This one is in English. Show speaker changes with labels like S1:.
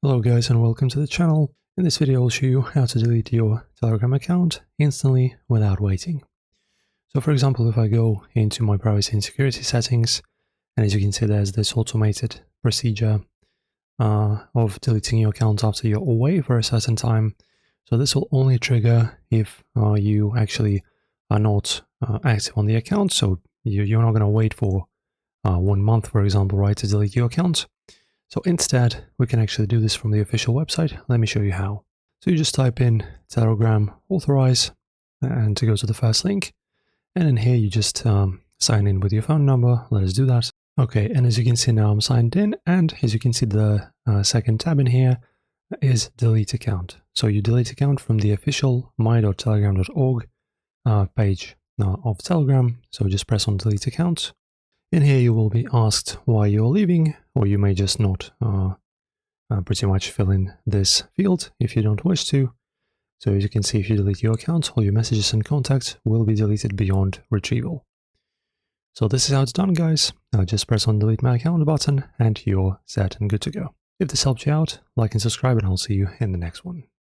S1: Hello guys and welcome to the channel. In this video I'll show you how to delete your Telegram account instantly without waiting. So for example, if I go into my privacy and security settings, and as you can see there's this automated procedure of deleting your account after you're away for a certain time. So this will only trigger if you actually are not active on the account, so you're not going to wait for 1 month, for example, right, to delete your account. So instead, we can actually do this from the official website. Let me show you how. So you just type in Telegram authorize and to go to the first link. And in here, you just sign in with your phone number. Let us do that. Okay, and as you can see now, I'm signed in. And as you can see, the second tab in here is delete account. So you delete account from the official my.telegram.org page of Telegram. So just press on delete account. In here you will be asked why you're leaving, or you may just not pretty much fill in this field if you don't wish to. So as you can see, if you delete your account, all your messages and contacts will be deleted beyond retrieval. So this is how it's done, guys. Just press on delete my account button and you're set and good to go. If this helped you out, like and subscribe, and I'll see you in the next one.